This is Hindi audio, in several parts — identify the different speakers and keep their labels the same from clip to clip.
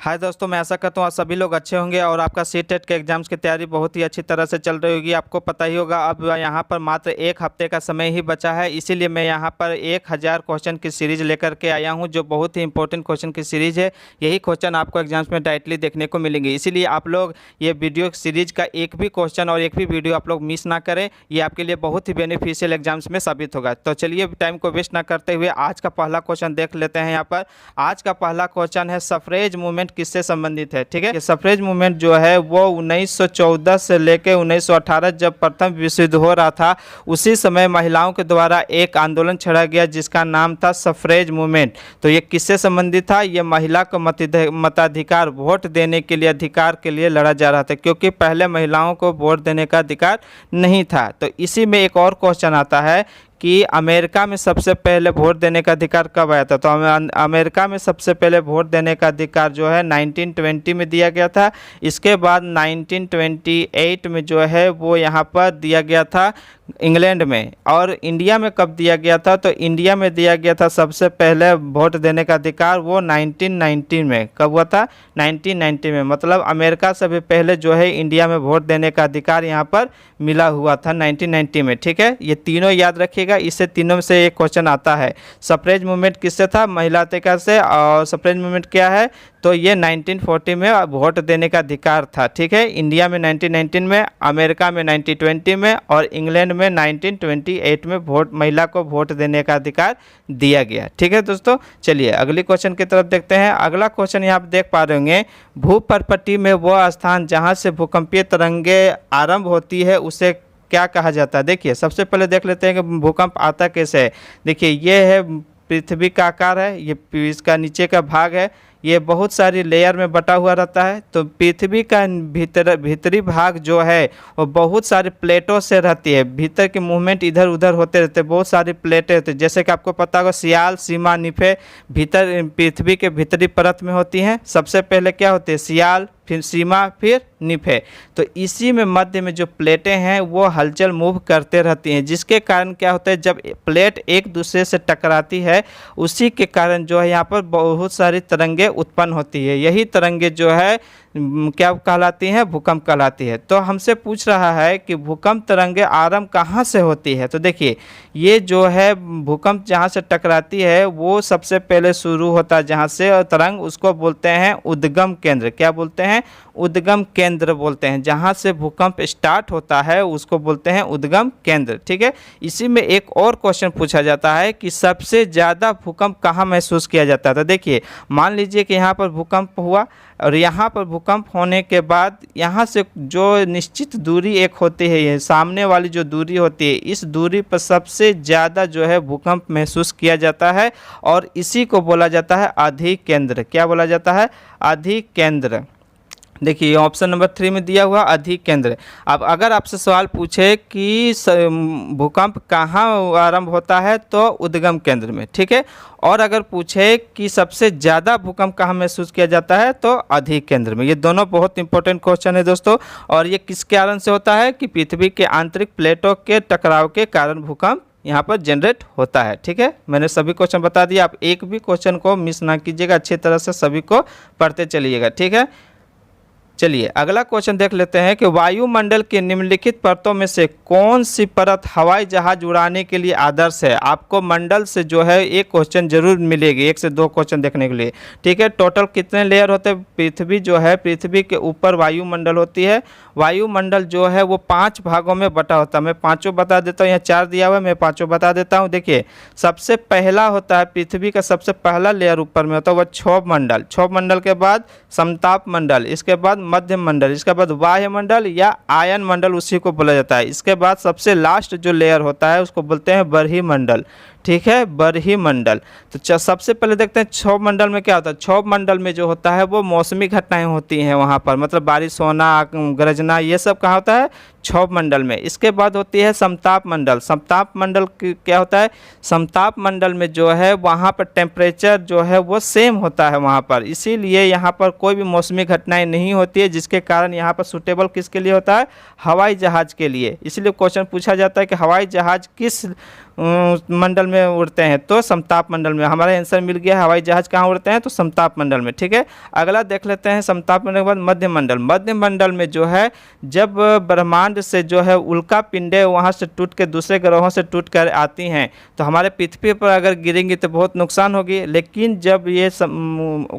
Speaker 1: हाय दोस्तों, मैं आशा करता हूँ आप सभी लोग अच्छे होंगे और आपका सीटेट के एग्जाम्स की तैयारी बहुत ही अच्छी तरह से चल रही होगी। आपको पता ही होगा अब यहाँ पर मात्र एक हफ्ते का समय ही बचा है, इसीलिए मैं यहाँ पर 1000 क्वेश्चन की सीरीज़ लेकर के आया हूँ, जो बहुत ही इंपॉर्टेंट क्वेश्चन की सीरीज़ है। यही क्वेश्चन आपको एग्जाम्स में डायरेक्टली देखने को मिलेंगे, इसीलिए आप लोग ये वीडियो सीरीज का एक भी क्वेश्चन और एक भी वीडियो आप लोग मिस ना करें। ये आपके लिए बहुत ही बेनिफिशियल एग्जाम्स में साबित होगा। तो चलिए टाइम को वेस्ट ना करते हुए आज का पहला क्वेश्चन देख लेते हैं। यहाँ पर आज का पहला क्वेश्चन है, सफरेज मूवमेंट किससे संबंधित है। ठीक है, ये सफरेज मूवमेंट जो है वो 1914 से लेकर 1918 जब प्रथम विश्व युद्ध हो रहा था, उसी समय महिलाओं के द्वारा एक आंदोलन छेड़ा गया जिसका नाम था सफरेज मूवमेंट। तो ये किससे संबंधित था? ये महिला को मताधिकार, वोट देने के लिए, अधिकार के लिए लड़ा जा रहा था, क्योंकि पहले महिलाओं को वोट देने का अधिकार नहीं था। तो इसी में एक और क्वेश्चन आता है कि अमेरिका में सबसे पहले वोट देने का अधिकार कब आया था। तो अमेरिका में सबसे पहले वोट देने का अधिकार जो है 1920 में दिया गया था। इसके बाद 1928 में जो है वो यहाँ पर दिया गया था इंग्लैंड में। और इंडिया में कब दिया गया था? तो इंडिया में दिया गया था सबसे पहले वोट देने का अधिकार वो 1919 में। कब हुआ था? 1990 में। मतलब अमेरिका से भी पहले जो है इंडिया में वोट देने का अधिकार यहाँ पर मिला हुआ था 1990 में। ठीक है, ये तीनों याद रखिएगा, इससे तीनों में से एक क्वेश्चन आता है। सफरेज मूवमेंट किससे था? महिला अधिकार से। और सफरेज मूवमेंट क्या है? तो ये 1940 में वोट देने का अधिकार था। ठीक है, इंडिया में 1919 में, अमेरिका में 1920 में और इंग्लैंड में 1928 में महिला को वोट देने का अधिकार दिया गया। ठीक है दोस्तों, चलिए अगले क्वेश्चन की तरफ देखते हैं। अगला क्वेश्चन यहाँ आप देख पा रहे होंगे, भूपर्पटी में वह स्थान जहाँ से भूकंपीय तरंगे आरंभ होती है उसे क्या कहा जाता है। देखिए सबसे पहले देख लेते हैं कि भूकंप आता कैसे है। देखिए ये है पृथ्वी का आकार है, ये इसका नीचे का भाग है, ये बहुत सारी लेयर में बटा हुआ रहता है। तो पृथ्वी का भीतरी भाग जो है वो बहुत सारी प्लेटों से रहती है। भीतर के मूवमेंट इधर उधर होते रहते हैं, बहुत सारी प्लेटें रहती हैं। जैसे कि आपको पता होगा सियाल, सीमा, निफे भीतर पृथ्वी के भीतरी परत में होती हैं। सबसे पहले क्या होते हैं? सियाल, फिर सीमा, फिर निफे। तो इसी में मध्य में जो प्लेटें हैं वो हलचल मूव करते रहती हैं, जिसके कारण क्या होता है, जब प्लेट एक दूसरे से टकराती है उसी के कारण जो है यहाँ पर बहुत सारी तरंगे उत्पन्न होती है। यही तरंगे जो है क्या कहलाती हैं? भूकंप कहलाती है। तो हमसे पूछ रहा है कि भूकंप तरंगे आरंभ कहाँ से होती है। तो देखिए ये जो है भूकंप जहाँ से टकराती है वो सबसे पहले शुरू होता है जहाँ से तरंग, उसको बोलते हैं उद्गम केंद्र। क्या बोलते हैं? उद्गम केंद्र बोलते हैं। जहाँ से भूकंप स्टार्ट होता है उसको बोलते हैं उद्गम केंद्र। ठीक है, इसी में एक और क्वेश्चन पूछा जाता है कि सबसे ज़्यादा भूकंप कहाँ महसूस किया जाता है। तो देखिए मान लीजिए कि यहाँ पर भूकंप हुआ और यहाँ पर भूकंप होने के बाद यहाँ से जो निश्चित दूरी एक होती है, ये सामने वाली जो दूरी होती है, इस दूरी पर सबसे ज़्यादा जो है भूकंप महसूस किया जाता है और इसी को बोला जाता है अधिकेंद्र। क्या बोला जाता है? अधिकेंद्र। देखिए ऑप्शन नंबर 3 में दिया हुआ अधिकेंद्र। अब अगर आपसे सवाल पूछे कि भूकंप कहाँ आरंभ होता है तो उद्गम केंद्र में। ठीक है, और अगर पूछे कि सबसे ज़्यादा भूकंप कहाँ महसूस किया जाता है तो अधिकेंद्र में। ये दोनों बहुत इंपॉर्टेंट क्वेश्चन है दोस्तों। और ये किस कारण से होता है? कि पृथ्वी के आंतरिक प्लेटों के टकराव के कारण भूकंप यहाँ पर जनरेट होता है। ठीक है, मैंने सभी क्वेश्चन बता दिया, आप एक भी क्वेश्चन को मिस ना कीजिएगा, अच्छी तरह से सभी को पढ़ते चलिएगा। ठीक है, चलिए अगला क्वेश्चन देख लेते हैं कि वायुमंडल की निम्नलिखित परतों में से कौन सी परत हवाई जहाज उड़ाने के लिए आदर्श है। आपको मंडल से जो है एक क्वेश्चन जरूर मिलेगी, 1 से 2 क्वेश्चन देखने के लिए। ठीक है, टोटल कितने लेयर होते हैं? पृथ्वी जो है, पृथ्वी के ऊपर वायुमंडल होती है। वायुमंडल जो है वो 5 भागों में बटा होता है। मैं पाँचों बता देता हूँ, यहाँ 4 दिया हुआ है, मैं पाँचों बता देता हूँ। देखिए सबसे पहला होता है पृथ्वी का सबसे पहला लेयर ऊपर में होता है वह क्षोभ मंडल। क्षोभ मंडल के बाद समताप मंडल, इसके बाद मध्य मंडल, इसके बाद वाह्य मंडल या आयन मंडल उसी को बोला जाता है। इसके बाद सबसे लास्ट जो लेयर होता है उसको बोलते हैं बरही मंडल। ठीक है, बरही मंडल। तो सबसे पहले देखते हैं क्षोभ मंडल में क्या होता है। क्षोभ मंडल में जो होता है वो मौसमी घटनाएं होती हैं वहाँ पर, मतलब बारिश होना, गरजना, ये सब कहाँ होता है? क्षोभ मंडल में। इसके बाद होती है समताप मंडल। समताप मंडल क्या होता है? समताप मंडल में जो है वहाँ पर टेम्परेचर जो है वो सेम होता है वहाँ पर, इसीलिए यहाँ पर कोई भी मौसमी घटनाएं नहीं होती है, जिसके कारण यहाँ पर सूटेबल किसके लिए होता है? हवाई जहाज़ के लिए। इसलिए क्वेश्चन पूछा जाता है कि हवाई जहाज़ किस मंडल में में उड़ते हैं? तो समताप मंडल में। हमारा आंसर मिल गया, हवाई जहाज कहाँ उड़ते हैं? तो समताप मंडल में। ठीक है, अगला देख लेते हैं समताप मंडल के बाद मध्य मंडल। मध्य मंडल में जो है जब ब्रह्मांड से जो है उल्का पिंडें वहाँ से टूट के दूसरे ग्रहों से टूट कर आती हैं तो हमारे पृथ्वी पर अगर गिरेंगी तो बहुत नुकसान होगी। लेकिन जब ये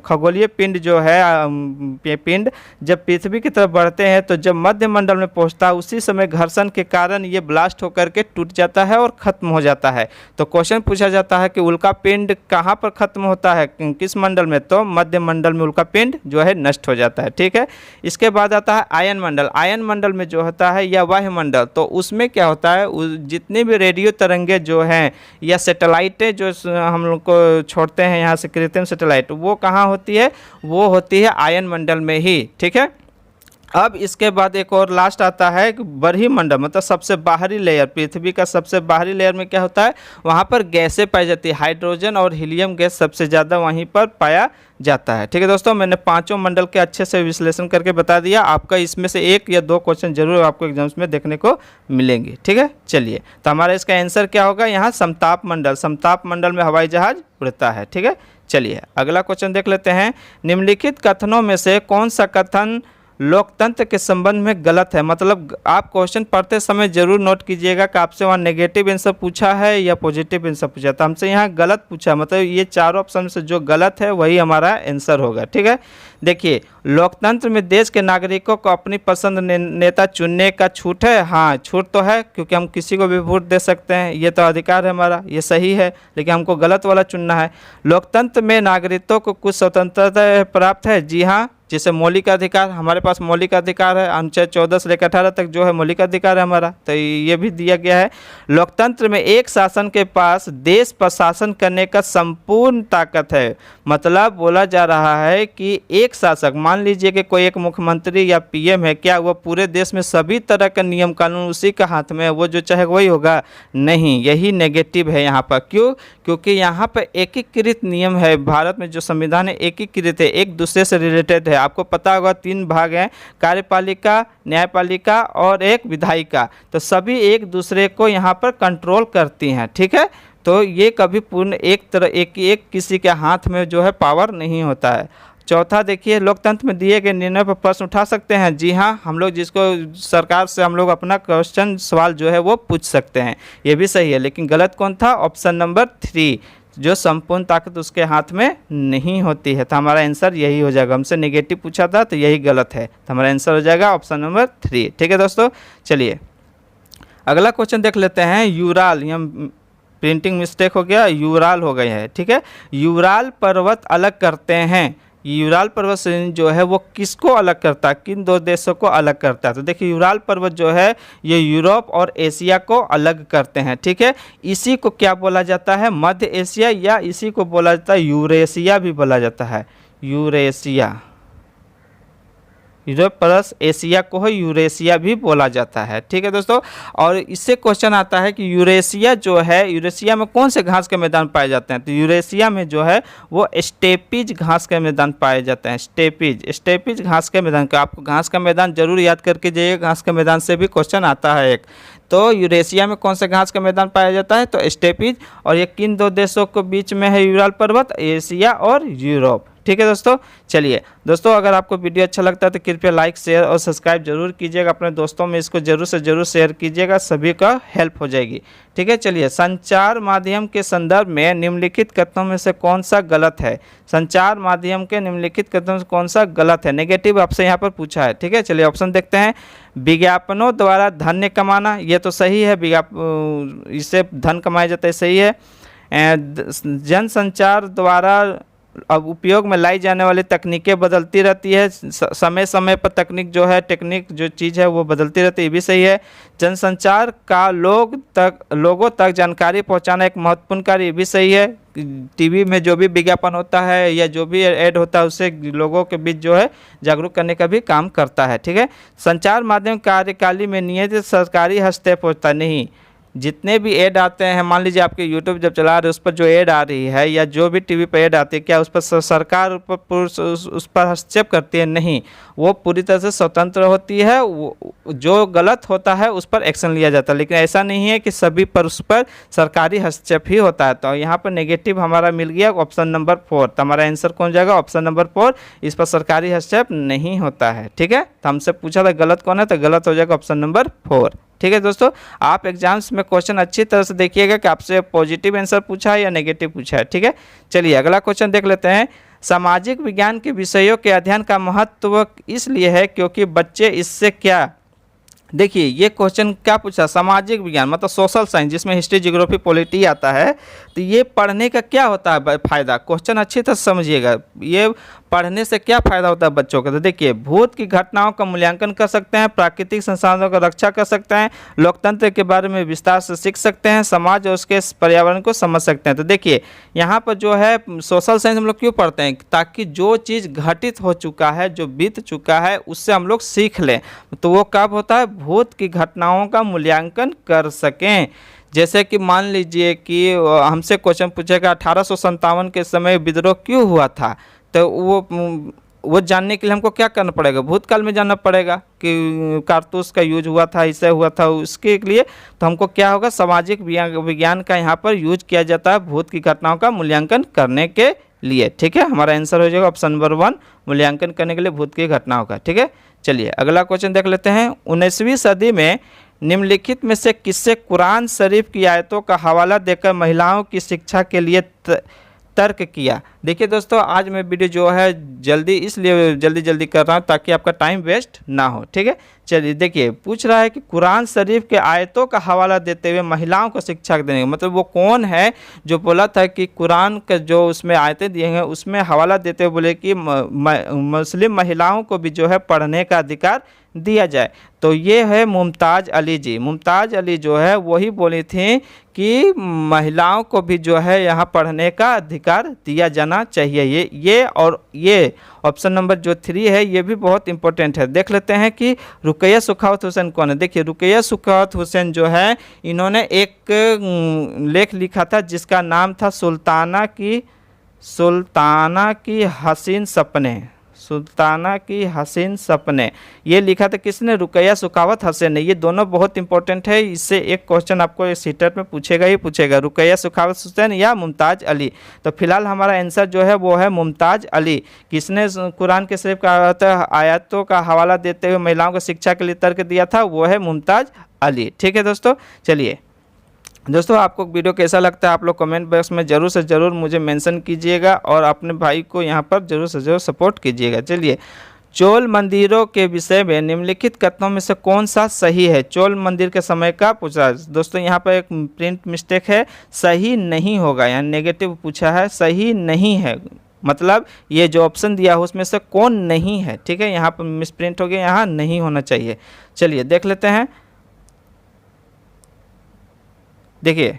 Speaker 1: खगोलीय पिंड जो है पिंड जब पृथ्वी की तरफ बढ़ते हैं तो जब मध्य मंडल में पहुंचता है उसी समय घर्षण के कारण ये ब्लास्ट होकर के टूट जाता है और ख़त्म हो जाता है। तो क्वेश्चन पूछा जाता है कि उल्का पिंड कहाँ पर ख़त्म होता है, किस मंडल में? तो मध्य मंडल में उल्का पिंड जो है नष्ट हो जाता है। ठीक है, इसके बाद आता है आयन मंडल। आयन मंडल में जो होता है या वायुमंडल, तो उसमें क्या होता है, जितनी भी रेडियो तरंगे जो हैं या सैटेलाइटें जो हम लोग को छोड़ते हैं यहाँ से कृत्रिम सैटेलाइट, वो कहाँ होती है? वो होती है आयन मंडल में ही। ठीक है, अब इसके बाद एक और लास्ट आता है बरही मंडल, मतलब सबसे बाहरी लेयर, पृथ्वी का सबसे बाहरी लेयर में क्या होता है? वहाँ पर गैसें पाई जाती है, हाइड्रोजन और हीलियम गैस सबसे ज़्यादा वहीं पर पाया जाता है। ठीक है दोस्तों, मैंने पांचों मंडल के अच्छे से विश्लेषण करके बता दिया। आपका इसमें से एक या दो क्वेश्चन जरूर आपको एग्जाम्स में देखने को मिलेंगे। ठीक है, चलिए, तो हमारा इसका आंसर क्या होगा? यहाँ समताप मंडल। समताप मंडल में हवाई जहाज उड़ता है। ठीक है, चलिए अगला क्वेश्चन देख लेते हैं। निम्नलिखित कथनों में से कौन सा कथन लोकतंत्र के संबंध में गलत है? मतलब आप क्वेश्चन पढ़ते समय जरूर नोट कीजिएगा कि आपसे वहाँ नेगेटिव आंसर पूछा है या पॉजिटिव आंसर पूछा। तो हमसे यहाँ गलत पूछा, मतलब ये चारों ऑप्शन से जो गलत है वही हमारा आंसर होगा। ठीक है, देखिए, लोकतंत्र में देश के नागरिकों को अपनी पसंद नेता चुनने का छूट है। हाँ, छूट तो है, क्योंकि हम किसी को भी वोट दे सकते हैं, ये तो अधिकार है हमारा, ये सही है, लेकिन हमको गलत वाला चुनना है। लोकतंत्र में नागरिकों को कुछ स्वतंत्रता प्राप्त है। जी हाँ, जैसे मौलिक अधिकार, हमारे पास मौलिक अधिकार है, अनुच्छेद 14 से लेकर 18 तक जो है मौलिक अधिकार है हमारा, तो ये भी दिया गया है। लोकतंत्र में एक शासन के पास देश पर शासन करने का संपूर्ण ताकत है। मतलब बोला जा रहा है कि एक शासक, मान लीजिए कि कोई एक मुख्यमंत्री या पीएम है, क्या वो पूरे देश में सभी तरह का नियम कानून उसी का हाथ में है, वो जो चाहे वही होगा? नहीं, यही नेगेटिव है यहाँ पर। क्यों? क्योंकि यहाँ पर एकीकृत नियम है। भारत में जो संविधान है एकीकृत है, एक दूसरे से रिलेटेड है। आपको पता होगा 3 भाग हैं, कार्यपालिका, न्यायपालिका और एक विधायिका, तो सभी एक दूसरे को यहाँ पर कंट्रोल करती हैं। ठीक है, तो ये कभी पूर्ण एक किसी के हाथ में जो है पावर नहीं होता है। चौथा देखिए, लोकतंत्र में दिए गए निर्णय पर प्रश्न उठा सकते हैं। जी हाँ, हम लोग जिसको सरकार से हम लोग अपना क्वेश्चन सवाल जो है वो पूछ सकते हैं, ये भी सही है। लेकिन गलत कौन था? ऑप्शन नंबर 3, जो संपूर्ण ताकत उसके हाथ में नहीं होती है। तो हमारा आंसर यही हो जाएगा। हमसे नेगेटिव पूछा था तो यही गलत है, तो हमारा आंसर हो जाएगा ऑप्शन नंबर 3। ठीक है दोस्तों, चलिए अगला क्वेश्चन देख लेते हैं। यूराल, यहाँ प्रिंटिंग मिस्टेक हो गया, यूराल हो गए हैं। ठीक है, यूराल पर्वत अलग करते हैं। यूराल पर्वत श्रेणी जो है वो किसको अलग करता है, किन 2 देशों को अलग करता है? तो देखिए, यूराल पर्वत जो है ये यूरोप और एशिया को अलग करते हैं। ठीक है, इसी को क्या बोला जाता है? मध्य एशिया, या इसी को बोला जाता है यूरेशिया भी बोला जाता है। यूरेशिया, यूरोप प्लस एशिया को ही यूरेशिया भी बोला जाता है। ठीक है दोस्तों, और इससे क्वेश्चन आता है कि यूरेशिया जो है, यूरेशिया में कौन से घास के मैदान पाए जाते हैं? तो यूरेशिया में जो है वो स्टेपीज घास के मैदान पाए जाते हैं। स्टेपीज घास के मैदान का, आपको घास का मैदान जरूर याद करके जाइए, घास के मैदान से भी क्वेश्चन आता है एक। तो यूरेशिया में कौन से घास का मैदान पाया जाता है? तो स्टेपीज। और ये किन 2 देशों के बीच में है यूराल पर्वत? एशिया और यूरोप। ठीक है दोस्तों, चलिए दोस्तों, अगर आपको वीडियो अच्छा लगता है तो कृपया लाइक, शेयर और सब्सक्राइब जरूर कीजिएगा। अपने दोस्तों में इसको जरूर से जरूर शेयर कीजिएगा, सभी का हेल्प हो जाएगी। ठीक है, चलिए, संचार माध्यम के संदर्भ में निम्नलिखित कथनों में से कौन सा गलत है? संचार माध्यम के निम्नलिखित कथनों से कौन सा गलत है? नेगेटिव आपसे यहाँ पर पूछा है। ठीक है, चलिए ऑप्शन देखते हैं। विज्ञापनों द्वारा धन कमाना, ये तो सही है, इससे धन कमाया जाता है, सही है। जनसंचार द्वारा अब उपयोग में लाई जाने वाली तकनीकें बदलती रहती है, समय समय पर तकनीक जो चीज़ है वो बदलती रहती है, ये भी सही है। जनसंचार का लोगों तक जानकारी पहुंचाना एक महत्वपूर्ण कार्य, ये भी सही है। टीवी में जो भी विज्ञापन होता है या जो भी ऐड होता है उससे लोगों के बीच जो है जागरूक करने का भी काम करता है। ठीक है, संचार माध्यम कार्यकाली में नियत सरकारी हस्तक्षेप होता नहीं। जितने भी ऐड आते हैं, मान लीजिए आपके यूट्यूब जब चला रहे उस पर जो ऐड आ रही है या जो भी टीवी पर ऐड आती है, क्या उस पर सरकार उस पर हस्तक्षेप करती है? नहीं, वो पूरी तरह से स्वतंत्र होती है। जो गलत होता है उस पर एक्शन लिया जाता है, लेकिन ऐसा नहीं है कि सभी पर उस पर सरकारी हस्तक्षेप ही होता है। तो यहाँ पर नेगेटिव हमारा मिल गया ऑप्शन नंबर 4। तो हमारा आंसर कौन जाएगा? Option number 4। इस पर सरकारी हस्तक्षेप नहीं होता है। ठीक है, तो हमसे पूछा था गलत कौन है, तो गलत हो जाएगा ऑप्शन नंबर 4। ठीक है दोस्तों, आप एग्जाम्स में क्वेश्चन अच्छी तरह से देखिएगा कि आपसे पॉजिटिव आंसर पूछा है या नेगेटिव पूछा है। ठीक है, चलिए अगला क्वेश्चन देख लेते हैं। सामाजिक विज्ञान के विषयों के अध्ययन का महत्व इसलिए है क्योंकि बच्चे इससे क्या, देखिए ये क्वेश्चन क्या पूछा, सामाजिक विज्ञान मतलब सोशल साइंस, जिसमें हिस्ट्री, ज्योग्राफी, पॉलिटी आता है। तो ये पढ़ने का क्या होता है फ़ायदा, क्वेश्चन अच्छी तरह समझिएगा। ये पढ़ने से क्या फ़ायदा होता है बच्चों का? तो देखिए, भूत की घटनाओं का मूल्यांकन कर सकते हैं, प्राकृतिक संसाधनों का रक्षा कर सकते हैं, लोकतंत्र के बारे में विस्तार से सीख सकते हैं, समाज और उसके पर्यावरण को समझ सकते हैं। तो देखिए यहाँ पर जो है सोशल साइंस हम लोग क्यों पढ़ते हैं? ताकि जो चीज़ घटित हो चुका है, जो बीत चुका है, उससे हम लोग सीख लें। तो वो कब होता है? भूत की घटनाओं का मूल्यांकन कर सकें। जैसे कि मान लीजिए कि हमसे क्वेश्चन पूछेगा 1857 के समय विद्रोह क्यों हुआ था, तो वो जानने के लिए हमको क्या करना पड़ेगा? भूतकाल में जानना पड़ेगा कि कारतूस का यूज हुआ था, इससे हुआ था, उसके लिए तो हमको क्या होगा? सामाजिक विज्ञान का यहाँ पर यूज किया जाता है भूत की घटनाओं का मूल्यांकन करने के लिए। ठीक है, हमारा आंसर हो जाएगा ऑप्शन नंबर 1, मूल्यांकन करने के लिए भूत की घटनाओं का। ठीक है, चलिए अगला क्वेश्चन देख लेते हैं। 19वीं सदी में निम्नलिखित में से किससे कुरान शरीफ की आयतों का हवाला देकर महिलाओं की शिक्षा के लिए तर्क किया? देखिए दोस्तों, आज मैं वीडियो जो है इसलिए जल्दी कर रहा हूँ ताकि आपका टाइम वेस्ट ना हो। ठीक है, चलिए देखिए, पूछ रहा है कि कुरान शरीफ के आयतों का हवाला देते हुए महिलाओं को शिक्षा देने का मतलब वो कौन है जो बोला था कि कुरान का जो उसमें आयतें दिए हैं उसमें हवाला देते हुए बोले कि मुस्लिम महिलाओं को भी जो है पढ़ने का अधिकार दिया जाए? तो ये है मुमताज़ अली जी। मुमताज़ अली जो है वही बोली थी कि महिलाओं को भी जो है यहाँ पढ़ने का अधिकार दिया जाना चाहिए। ये ऑप्शन नंबर जो 3 है ये भी बहुत इंपॉर्टेंट है। देख लेते हैं कि रुकैया सुखावत हुसैन कौन है। देखिए रुकैया सुखावत हुसैन जो है, इन्होंने एक लेख लिखा था जिसका नाम था सुल्ताना की हसीन सपने। सुल्ताना की हसीन सपने, ये लिखा था किसने? रुकैया सुखावत हुसैन ने। ये दोनों बहुत इंपॉर्टेंट है, इससे एक क्वेश्चन आपको सीटेट में पूछेगा ही पूछेगा, रुकैया सुखावत हुसैन या मुमताज़ अली। तो फिलहाल हमारा आंसर जो है वो है मुमताज़ अली। किसने कुरान के शरीफ का आयतों का हवाला देते हुए महिलाओं को शिक्षा के लिए तर्क दिया था? वो है मुमताज़ अली। ठीक है दोस्तों, चलिए दोस्तों, आपको वीडियो कैसा लगता है आप लोग कमेंट बॉक्स में ज़रूर से ज़रूर मुझे मेंशन कीजिएगा और अपने भाई को यहाँ पर ज़रूर से ज़रूर सपोर्ट कीजिएगा। चलिए, चोल मंदिरों के विषय में निम्नलिखित कथनों में से कौन सा सही है? चोल मंदिर के समय का पूछा दोस्तों, यहाँ पर एक प्रिंट मिस्टेक है, सही नहीं होगा, यहाँ नेगेटिव पूछा है, सही नहीं है मतलब ये जो ऑप्शन दिया है उसमें से कौन नहीं है। ठीक है, यहाँ पर मिसप्रिंट हो गया, यहाँ नहीं होना चाहिए। चलिए देख लेते हैं। देखिए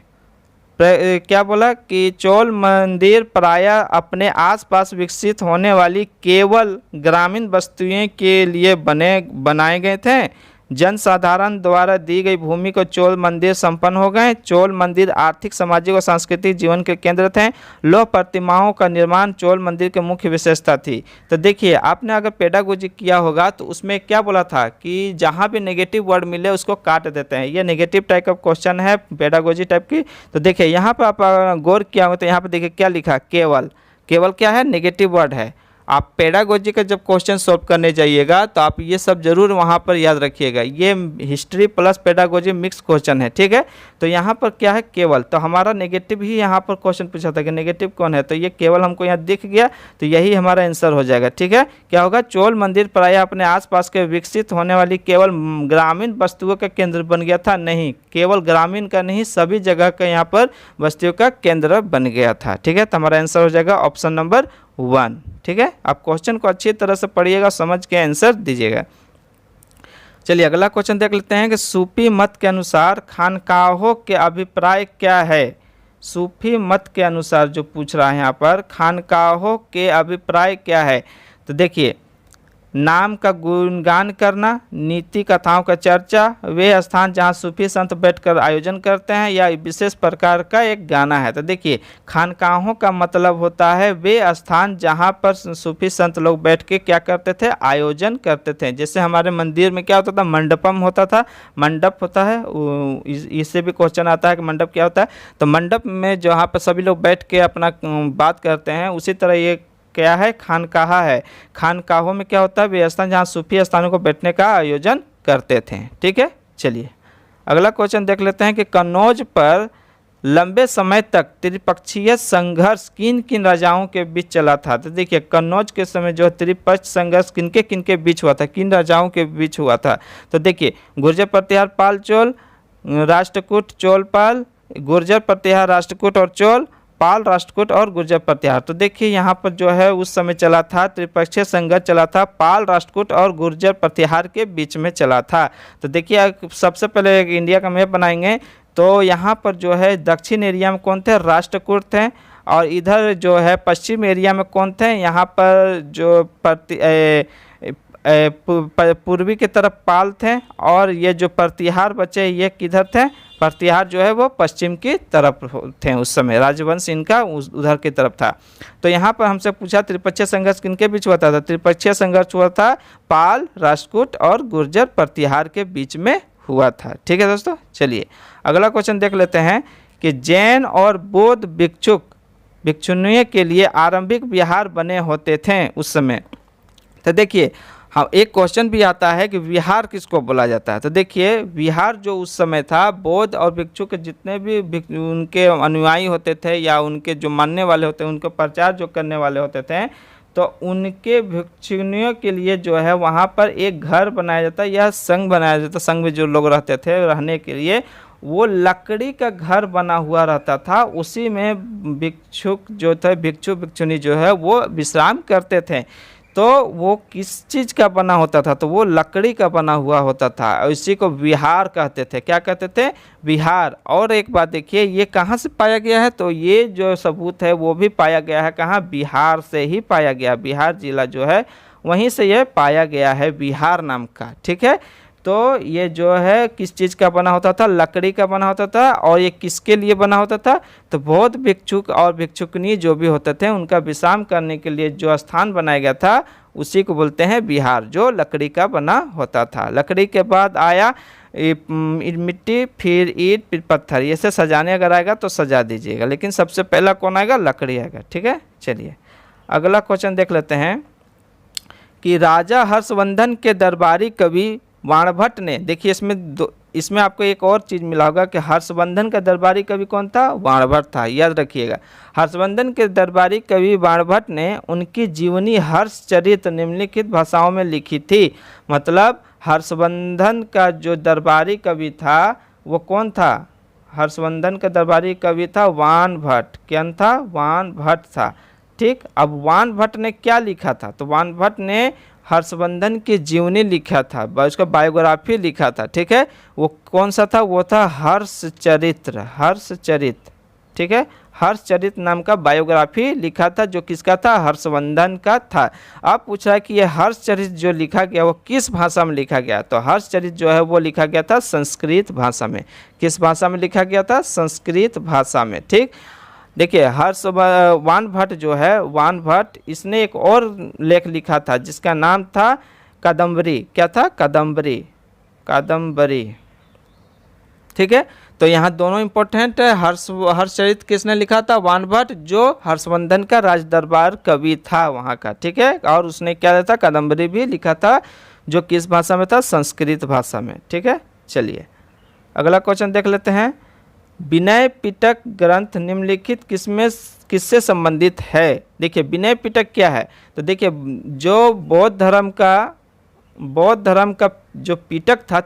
Speaker 1: क्या बोला कि चोल मंदिर प्रायः अपने आसपास विकसित होने वाली केवल ग्रामीण बस्तियों के लिए बनाए गए थे। जनसाधारण द्वारा दी गई भूमि को चोल मंदिर संपन्न हो गए। चोल मंदिर आर्थिक, सामाजिक और सांस्कृतिक जीवन के केंद्र थे। लौह प्रतिमाओं का निर्माण चोल मंदिर की मुख्य विशेषता थी। तो देखिए, आपने अगर पेडागोजी किया होगा तो उसमें क्या बोला था कि जहाँ भी नेगेटिव वर्ड मिले उसको काट देते हैं। ये नेगेटिव टाइप का क्वेश्चन है, पेडागोजी टाइप की। तो देखिए यहाँ पर आप गौर किया होगा तो यहाँ पर देखिए क्या लिखा, केवल क्या है? नेगेटिव वर्ड है। आप पेडागोजी का जब क्वेश्चन सॉल्व करने जाइएगा तो आप ये सब जरूर वहाँ पर याद रखिएगा। ये history plus pedagogy mix question है। ठीक है, तो यहाँ पर क्या है? केवल। तो हमारा नेगेटिव ही यहाँ पर क्वेश्चन पूछा था कि नेगेटिव कौन है, तो ये केवल हमको यहाँ दिख गया, तो यही हमारा आंसर हो जाएगा। ठीक है, क्या होगा? चोल मंदिर प्रायः अपने आसपास के विकसित होने वाली केवल ग्रामीण बस्तियों का केंद्र बन गया था। नहीं, केवल ग्रामीण का नहीं, सभी जगह का यहाँ पर बस्तियों का केंद्र बन गया था। ठीक है, तो हमारा आंसर हो जाएगा ऑप्शन नंबर 1। ठीक है, आप क्वेश्चन को अच्छी तरह से पढ़िएगा, समझ के आंसर दीजिएगा। चलिए अगला क्वेश्चन देख लेते हैं कि सूफी मत के अनुसार खानकाहों के अभिप्राय क्या है? सूफी मत के अनुसार जो पूछ रहा है यहाँ पर, खानकाहों के अभिप्राय क्या है? तो देखिए नाम का गुणगान करना, नीति कथाओं का चर्चा, वे स्थान जहां सूफी संत बैठकर आयोजन करते हैं, या विशेष प्रकार का एक गाना है। तो देखिए खानकाहों का मतलब होता है वे स्थान जहां पर सूफी संत लोग बैठ के क्या करते थे, आयोजन करते थे। जैसे हमारे मंदिर में क्या होता था, मंडपम होता था, मंडप होता है, इससे भी क्वेश्चन आता है कि मंडप क्या होता है। तो मंडप में जहाँ पर सभी लोग बैठ के अपना बात करते हैं, उसी तरह ये क्या है, खानकाहा है। खानकाहों में क्या होता है, वे स्थान जहाँ सूफी स्थानों को बैठने का आयोजन करते थे। ठीक है, चलिए अगला क्वेश्चन देख लेते हैं कि कन्नौज पर लंबे समय तक त्रिपक्षीय संघर्ष किन किन राजाओं के बीच चला था। तो देखिए कन्नौज के समय जो त्रिपक्ष संघर्ष किनके किनके बीच हुआ था, किन राजाओं के बीच हुआ था। तो देखिए गुर्जर प्रतिहार पाल चोल, राष्ट्रकूट चोल पाल, गुर्जर प्रतिहार राष्ट्रकूट और चोल, पाल राष्ट्रकूट और गुर्जर प्रतिहार। तो देखिए यहाँ पर जो है उस समय चला था त्रिपक्षीय संघर्ष चला था, पाल राष्ट्रकूट और गुर्जर प्रतिहार के बीच में चला था। तो देखिए सबसे पहले इंडिया का मैप बनाएंगे तो यहाँ पर जो है दक्षिण एरिया में कौन थे, राष्ट्रकूट थे, और इधर जो है पश्चिम एरिया में कौन थे, यहाँ पर जो पूर्वी की तरफ पाल थे, और ये जो प्रतिहार बचे ये किधर थे, प्रतिहार जो है वो पश्चिम की तरफ थे। उस समय राजवंश इनका उधर की तरफ था। तो यहाँ पर हमसे पूछा त्रिपक्षीय संघर्ष किनके बीच हुआ था, तो त्रिपक्षीय संघर्ष हुआ था पाल राष्ट्रकूट और गुर्जर प्रतिहार के बीच में हुआ था। ठीक है दोस्तों, चलिए अगला क्वेश्चन देख लेते हैं कि जैन और बौद्ध भिक्षुनियों के लिए आरंभिक विहार बने होते थे उस समय। तो देखिए हाँ, एक क्वेश्चन भी आता है कि विहार किसको बोला जाता है। तो देखिए विहार जो उस समय था, बौद्ध और भिक्षु के जितने भी उनके अनुयायी होते थे या उनके जो मानने वाले होते हैं, उनका प्रचार जो करने वाले होते थे, तो उनके भिक्षुनियों के लिए जो है वहाँ पर एक घर बनाया जाता है या संघ बनाया जाता है। संघ में जो लोग रहते थे रहने के लिए, वो लकड़ी का घर बना हुआ रहता था। उसी में भिक्षुक जो थे, भिक्षु भिक्षुनी जो है वो विश्राम करते थे। तो वो किस चीज़ का बना होता था, तो वो लकड़ी का बना हुआ होता था, और इसी को विहार कहते थे। क्या कहते थे, विहार। और एक बात देखिए ये कहाँ से पाया गया है, तो ये जो सबूत है वो भी पाया गया है कहाँ, बिहार से ही पाया गया। बिहार जिला जो है वहीं से ये पाया गया है, बिहार नाम का। ठीक है, तो ये जो है किस चीज़ का बना होता था, लकड़ी का बना होता था। और ये किसके लिए बना होता था, तो बौद्ध भिक्षुक और भिक्षुकनी जो भी होते थे उनका विश्राम करने के लिए जो स्थान बनाया गया था उसी को बोलते हैं बिहार, जो लकड़ी का बना होता था। लकड़ी के बाद आया मिट्टी, फिर ईंट, फिर पत्थर। ये से सजाने अगर आएगा तो सजा दीजिएगा, लेकिन सबसे पहला कौन आएगा, लकड़ी आएगा। ठीक है, चलिए अगला क्वेश्चन देख लेते हैं कि राजा हर्षवर्धन के दरबारी कवि बाणभट्ट ने, देखिए इसमें आपको एक और चीज़ मिला होगा कि हर्षवर्धन का दरबारी कवि कौन था, बाणभट्ट था। याद रखिएगा, हर्षवर्धन के दरबारी कवि बाणभट्ट ने उनकी जीवनी हर्षचरित निम्नलिखित भाषाओं में लिखी थी। मतलब हर्षवर्धन का जो दरबारी कवि था वो कौन था, हर्षवर्धन का दरबारी कवि था बाणभट्ट। क्या था, बाणभट्ट था। ठीक, अब बाणभट्ट ने क्या लिखा था, तो बाणभट्ट ने हर्षवर्धन की जीवनी लिखा था, उसका बायोग्राफी लिखा था। ठीक है, वो कौन सा था, वो था हर्षचरित्र, हर्षचरित। ठीक है, हर्षचरित नाम का बायोग्राफी लिखा था, जो किसका था, हर्षवर्धन का था। अब पूछ रहा है कि ये हर्षचरित जो लिखा गया वो किस भाषा में लिखा गया, तो हर्षचरित जो है वो लिखा गया था संस्कृत भाषा में। किस भाषा में लिखा गया था, संस्कृत भाषा में। ठीक, देखिए बाणभट्ट जो है, बाणभट्ट इसने एक और लेख लिखा था जिसका नाम था कादम्बरी। क्या था, कादम्बरी, कादम्बरी। ठीक है, तो यहाँ दोनों इंपॉर्टेंट है। हर्षचरित किसने लिखा था, बाणभट्ट, जो हर्षवर्धन का राजदरबार कवि था वहाँ का। ठीक है, और उसने क्या था, कादम्बरी भी लिखा था, जो किस भाषा में था, संस्कृत भाषा में। ठीक है, चलिए अगला क्वेश्चन देख लेते हैं। विनय पिटक ग्रंथ निम्नलिखित किससे संबंधित है। देखिए विनय पिटक क्या है, तो देखिए जो बौद्ध धर्म का जो पिटक था,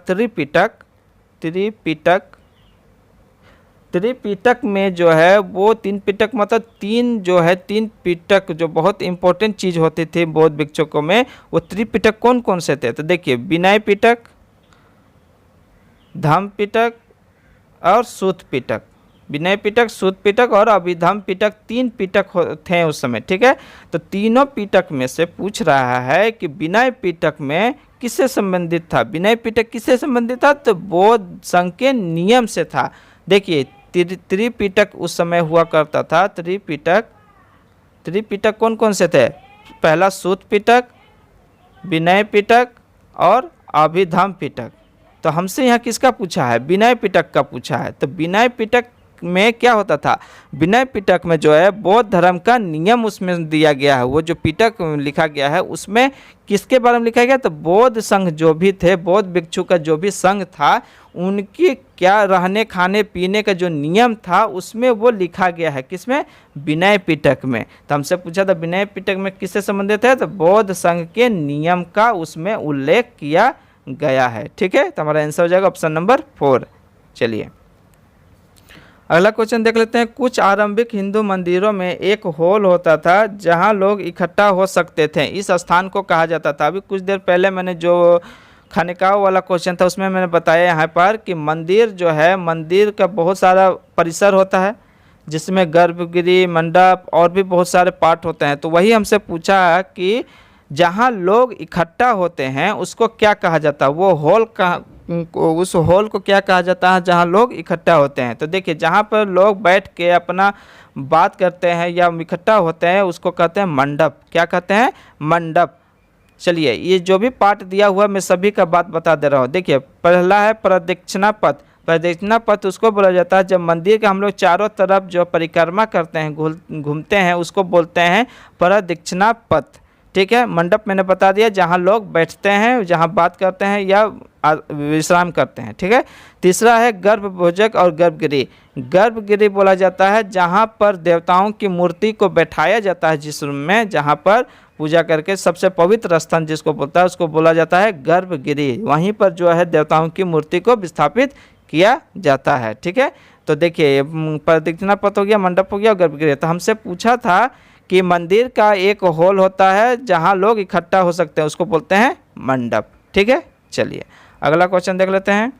Speaker 1: त्रिपिटक में जो है वो तीन पिटक, मतलब तीन पिटक जो बहुत इंपॉर्टेंट चीज़ होती थी बौद्ध भिक्षुकों में, वो त्रिपिटक कौन कौन से थे। तो देखिए विनय पिटक, धम्म पिटक और सूत पिटक। विनय पिटक, सूत पिटक और अभिधम पिटक, 3 पिटक थे उस समय। ठीक है, तो तीनों पिटक में से पूछ रहा है कि विनय पिटक में किससे संबंधित था। विनय पिटक किससे संबंधित था, तो बौद्ध संघ के नियम से था। देखिए त्रिपिटक उस समय हुआ करता था। त्रिपिटक कौन कौन से थे, पहला सूत पिटक, विनय पिटक और अभिधम पिटक। तो हमसे यहाँ किसका पूछा है, विनय पिटक का पूछा है। तो विनय पिटक में क्या होता था, विनय पिटक में जो है बौद्ध धर्म का नियम उसमें दिया गया है। वो जो पिटक लिखा गया है उसमें किसके बारे में लिखा गया, तो बौद्ध संघ जो भी थे, बौद्ध भिक्षु का जो भी संघ था, उनकी क्या रहने खाने पीने का जो नियम था उसमें वो लिखा गया है। किसमें, विनय पिटक में। तो हमसे पूछा था विनय पिटक में किससे संबंधित है, तो बौद्ध संघ के नियम का उसमें उल्लेख किया गया है। ठीक है, तो हमारा आंसर हो जाएगा ऑप्शन नंबर 4। चलिए अगला क्वेश्चन देख लेते हैं। कुछ आरंभिक हिंदू मंदिरों में एक हॉल होता था जहां लोग इकट्ठा हो सकते थे, इस स्थान को कहा जाता था। अभी कुछ देर पहले मैंने जो खानेकाओं वाला क्वेश्चन था उसमें मैंने बताया यहाँ पर कि मंदिर जो है, मंदिर का बहुत सारा परिसर होता है जिसमें गर्भगृह, मंडप और भी बहुत सारे पार्ट होते हैं। तो वही हमसे पूछा कि जहाँ लोग इकट्ठा होते हैं उसको क्या कहा जाता है, वो हॉल का, उस हॉल को क्या कहा जाता है जहाँ लोग इकट्ठा होते हैं। तो देखिए जहाँ पर लोग बैठ के अपना बात करते हैं या इकट्ठा होते हैं उसको कहते हैं मंडप। क्या कहते हैं, मंडप। चलिए ये जो भी पार्ट दिया हुआ मैं सभी का बात बता दे रहा हूँ। देखिए पहला है प्रदक्षिणा पथ। प्रदक्षिणा पथ उसको बोला जाता है जब मंदिर के हम लोग चारों तरफ जो परिक्रमा करते हैं, घूमते हैं, उसको बोलते हैं प्रदक्षिणा पथ। ठीक है, मंडप मैंने बता दिया जहाँ लोग बैठते हैं, जहाँ बात करते हैं या विश्राम करते हैं। ठीक है, तीसरा है गर्भभोजक और गर्भगृह। गर्भगृह बोला जाता है जहाँ पर देवताओं की मूर्ति को बैठाया जाता है, जिस रूम में जहाँ पर पूजा करके सबसे पवित्र स्थान जिसको बोलता है उसको बोला जाता है गर्भगृह। वहीं पर जो है देवताओं की मूर्ति को विस्थापित किया जाता है। ठीक है, तो देखिए प्रदक्षिणा पथ हो गया, मंडप हो गया और गर्भगृह। तो हमसे पूछा था कि मंदिर का एक हॉल होता है जहां लोग इकट्ठा हो सकते हैं, उसको बोलते हैं मंडप। ठीक है, चलिए अगला क्वेश्चन देख लेते हैं।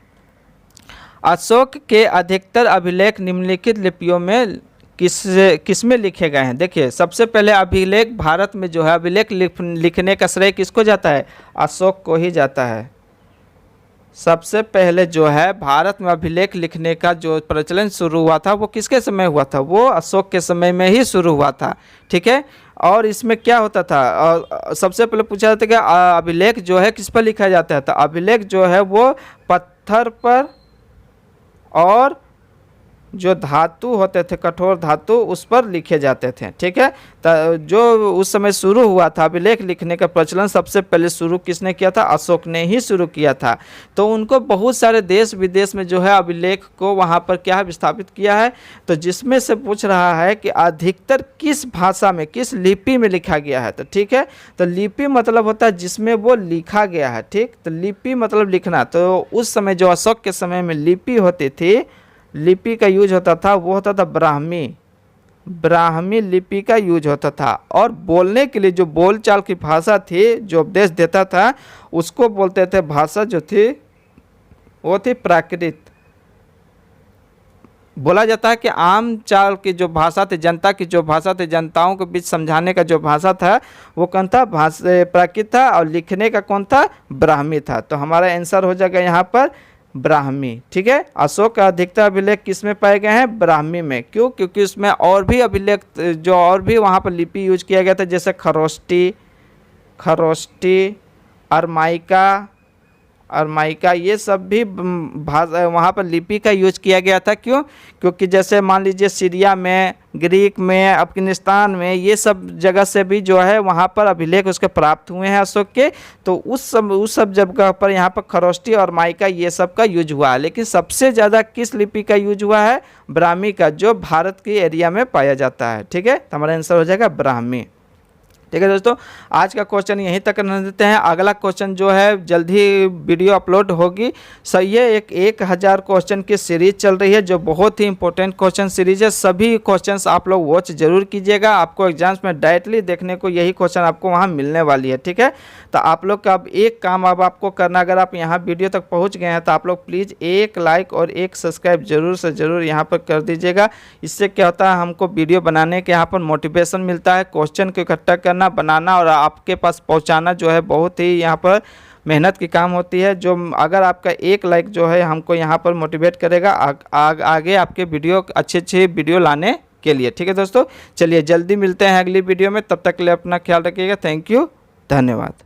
Speaker 1: अशोक के अधिकतर अभिलेख निम्नलिखित लिपियों में किस में लिखे गए हैं। देखिए सबसे पहले अभिलेख भारत में जो है अभिलेख लिखने का श्रेय किसको जाता है, अशोक को ही जाता है। सबसे पहले जो है भारत में अभिलेख लिखने का जो प्रचलन शुरू हुआ था वो किसके समय हुआ था, वो अशोक के समय में ही शुरू हुआ था। ठीक है, और इसमें क्या होता था, सबसे पहले पूछा जाता है कि अभिलेख जो है किस पर लिखा जाता है, तो अभिलेख जो है वो पत्थर पर और जो धातु होते थे, कठोर धातु, उस पर लिखे जाते थे। ठीक है, तो जो उस समय शुरू हुआ था अभिलेख लिखने का प्रचलन सबसे पहले शुरू किसने किया था, अशोक ने ही शुरू किया था। तो उनको बहुत सारे देश विदेश में जो है अभिलेख को वहाँ पर क्या है विस्थापित किया है। तो जिसमें से पूछ रहा है कि अधिकतर किस भाषा में, किस लिपि में लिखा गया है। तो ठीक है, तो लिपि मतलब होता है जिसमें वो लिखा गया है। ठीक, तो लिपि मतलब लिखना। तो उस समय जो अशोक के समय में लिपि होती थी, लिपि का यूज होता था वो होता था ब्राह्मी लिपि का यूज होता था। और बोलने के लिए जो बोलचाल की भाषा थी, जो उपदेश देता था, उसको बोलते थे, भाषा जो थी वो थी प्राकृत। बोला जाता है कि आम चाल की जो भाषा थी, जनता की जो भाषा थी, जनताओं के बीच समझाने का जो भाषा था वो कौन था, प्राकृत था। और लिखने का कौन था, ब्राह्मी था। तो हमारा आंसर हो जाएगा यहाँ पर ब्राह्मी। ठीक है, अशोक का अधिकतर अभिलेख किस में पाए गए हैं, ब्राह्मी में। क्यों, क्योंकि उसमें और भी अभिलेख जो और भी वहाँ पर लिपि यूज किया गया था, जैसे खरोष्टी, अरमाइका, ये सब भी भाषा वहाँ पर लिपि का यूज किया गया था। क्यों, क्योंकि जैसे मान लीजिए सीरिया में, ग्रीक में, अफगानिस्तान में, ये सब जगह से भी जो है वहाँ पर अभिलेख उसके प्राप्त हुए हैं अशोक के। तो उस सब जगह पर यहाँ पर खरोष्टी और माइका ये सब का यूज हुआ है। लेकिन सबसे ज़्यादा किस लिपि का यूज हुआ है, ब्राह्मी का, जो भारत के एरिया में पाया जाता है। ठीक है, तो हमारा आंसर हो जाएगा ब्राह्मी। ठीक है दोस्तों, आज का क्वेश्चन यहीं तक रहने देते हैं। अगला क्वेश्चन जो है जल्द ही वीडियो अपलोड होगी। सही है, एक 1000 क्वेश्चन की सीरीज चल रही है जो बहुत ही इंपॉर्टेंट क्वेश्चन सीरीज है। सभी क्वेश्चंस आप लोग वॉच जरूर कीजिएगा, आपको एग्जाम्स में डायरेक्टली देखने को यही क्वेश्चन आपको वहाँ मिलने वाली है। ठीक है, तो आप लोग का अब एक काम अब आपको करना, अगर आप यहाँ वीडियो तक पहुँच गए हैं तो आप लोग प्लीज़ एक लाइक और एक सब्सक्राइब जरूर से ज़रूर यहाँ पर कर दीजिएगा। इससे क्या होता है, हमको वीडियो बनाने के यहाँ पर मोटिवेशन मिलता है। क्वेश्चन को इकट्ठा करना, बनाना और आपके पास पहुंचाना जो है बहुत ही यहाँ पर मेहनत की काम होती है। जो अगर आपका एक लाइक जो है हमको यहाँ पर मोटिवेट करेगा आगे आपके वीडियो अच्छे वीडियो लाने के लिए। ठीक है दोस्तों, चलिए जल्दी मिलते हैं अगली वीडियो में, तब तक के लिए अपना ख्याल रखिएगा। थैंक यू, धन्यवाद।